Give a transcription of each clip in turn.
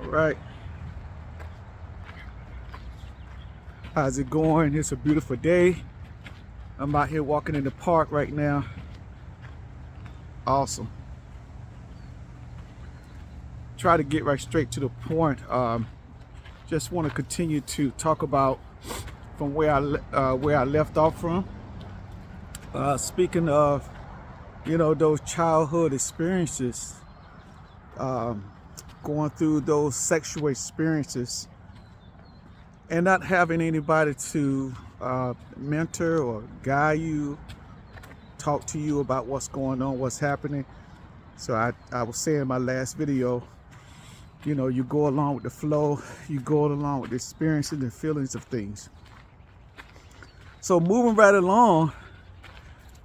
Right. How's it going? It's a beautiful day. I'm out here walking in the park right now. Awesome. Try to get right straight to the point. Just want to continue to talk about from where I left off from. Speaking of, those childhood experiences, going through those sexual experiences, and not having anybody to mentor or guide you, talk to you about what's going on, what's happening. So I was saying in my last video, you go along with the flow, you go along with the experiences and feelings of things. So moving right along,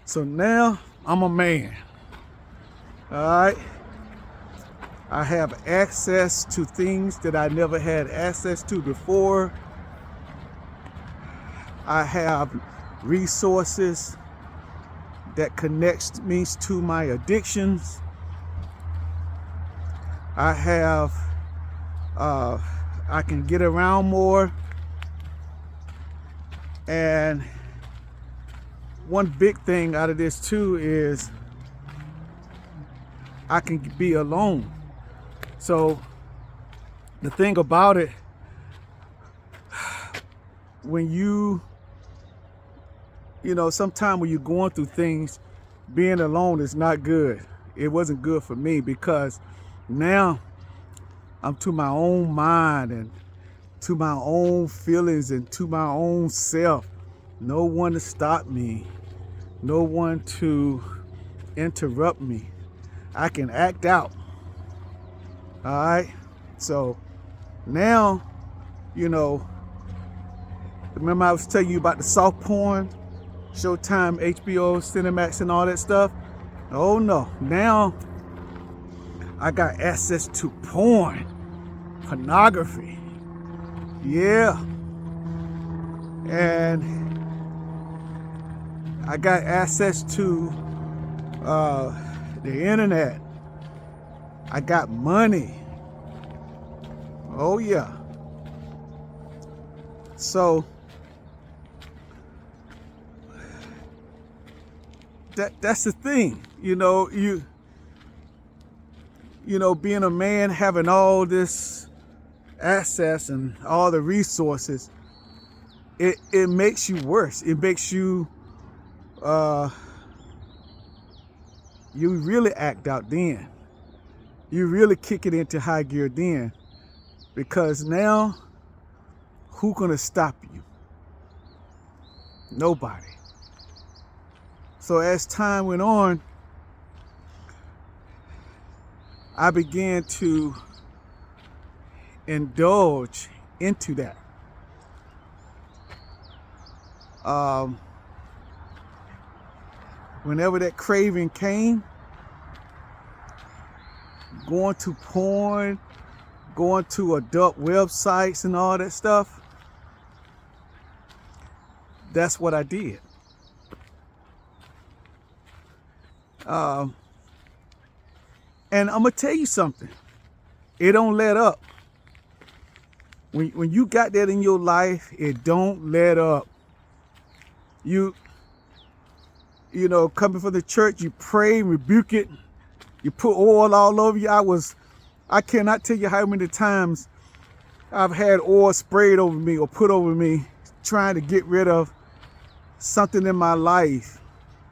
so now I'm a man. All right. I have access to things that I never had access to before. I have resources that connects me to my addictions. I have, I can get around more. And one big thing out of this too is I can be alone. So the thing about it, when sometimes when you're going through things, being alone is not good. It wasn't good for me because now I'm to my own mind and to my own feelings and to my own self. No one to stop me. No one to interrupt me. I can act out. All right. So now, remember I was telling you about the soft porn, Showtime, HBO, Cinemax, and all that stuff? Oh no. Now I got access to pornography. Yeah. And I got access to the internet. I got money. Oh yeah. So that's the thing. Being a man, having all this access and all the resources, it makes you worse. It makes you you really act out then. You really kick it into high gear then. Because now, who gonna stop you? Nobody. So as time went on, I began to indulge into that. Whenever that craving came, going to porn, going to adult websites and all that stuff, that's what I did. And I'm gonna tell you something. It don't let up. When you got that in your life, it don't let up. You coming from the church, you pray, rebuke it. You put oil all over you. I cannot tell you how many times I've had oil sprayed over me or put over me trying to get rid of something in my life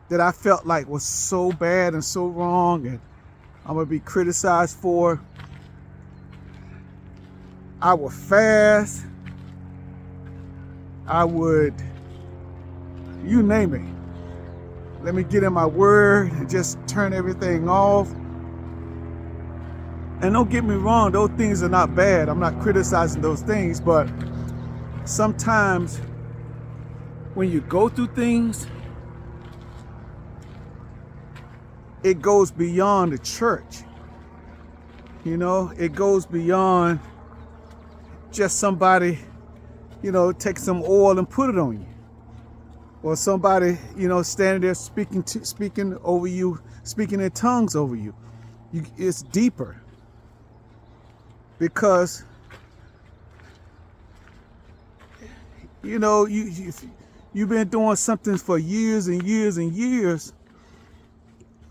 that I felt like was so bad and so wrong and I'm gonna be criticized for. I would fast. I would, you name it. Let me get in my word and just turn everything off. And don't get me wrong, those things are not bad. I'm not criticizing those things, but sometimes when you go through things, it goes beyond the church. It goes beyond just somebody, take some oil and put it on you. Or somebody, standing there speaking over you, speaking in tongues over you. It's deeper. because you know you've been doing something for years and years and years.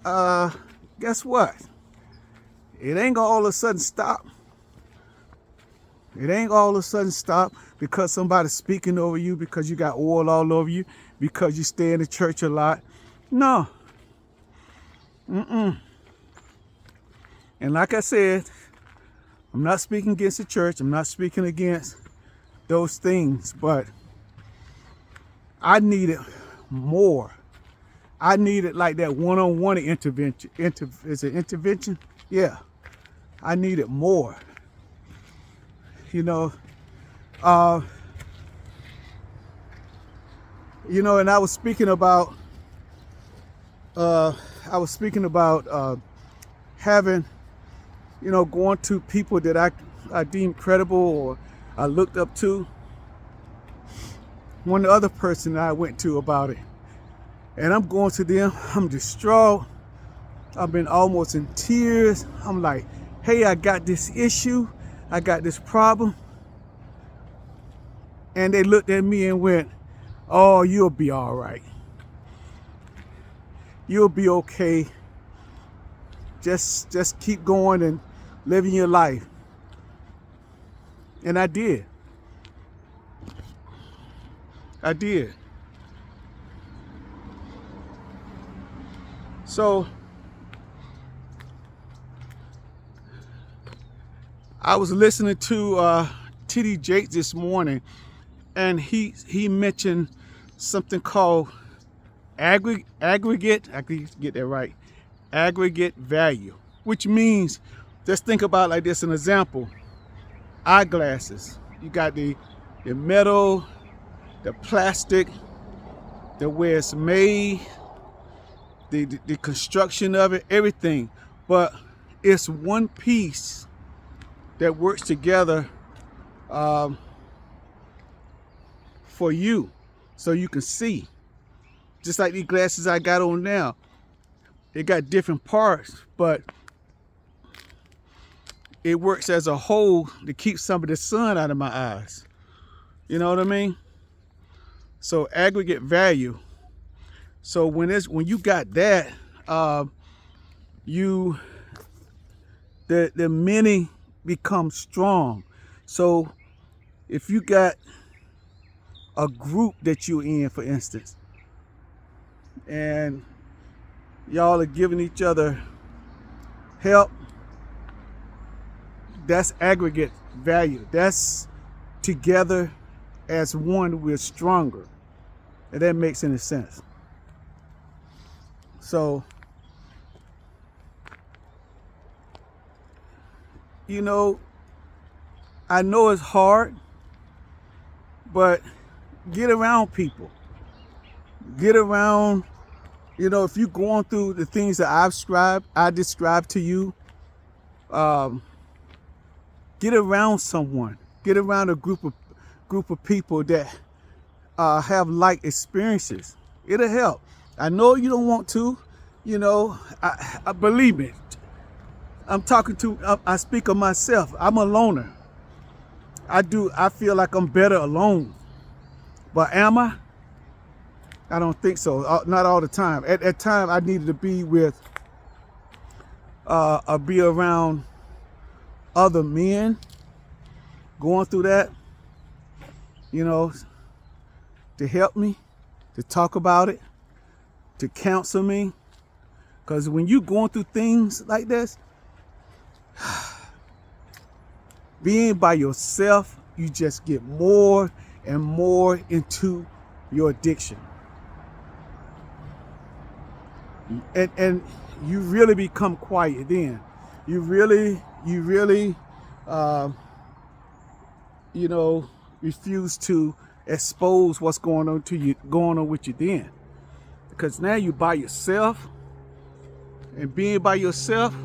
Guess what? It ain't gonna all of a sudden stop. It ain't all of a sudden stop because somebody's speaking over you, because you got oil all over you, because you stay in the church a lot. No. And like I said, I'm not speaking against the church. I'm not speaking against those things, but I needed more. I needed like that one-on-one intervention. Is it intervention? Yeah. I needed more. You know, and I was speaking about having, going to people that I deemed credible or I looked up to. One other person I went to about it, and I'm going to them, I'm distraught. I've been almost in tears. I'm like, hey, I got this issue. I got this problem. And they looked at me and went, oh, you'll be all right. You'll be okay. Just keep going and living your life. And I did. I did. So I was listening to T.D. Jakes this morning, and he mentioned something called aggregate, I can get that right, aggregate value, which means, just think about it like this, an example. Eyeglasses. You got the metal, the plastic, the way it's made, the construction of it, everything. But it's one piece that works together for you, so you can see. Just like these glasses I got on now, they got different parts, but it works as a whole to keep some of the sun out of my eyes. You know what I mean? So aggregate value. So when you got that, the many become strong. So if you got a group that you're in, for instance, and y'all are giving each other help, that's aggregate value. That's together as one, we're stronger. And that makes any sense. So, I know it's hard, but get around people. Get around, if you're going through the things that I described to you, get around someone. Get around a group of people that have like experiences. It'll help. I know you don't want to, I believe me. I speak of myself. I'm a loner. I feel like I'm better alone. But am I? I don't think so. Not all the time. At time I needed to be with, be around other men going through that, to help me, to talk about it, to counsel me. Because when you're going through things like this, being by yourself, you just get more and more into your addiction. And you really become quiet then. You really refuse to expose what's going on with you then. Because now you're by yourself, and being by yourself,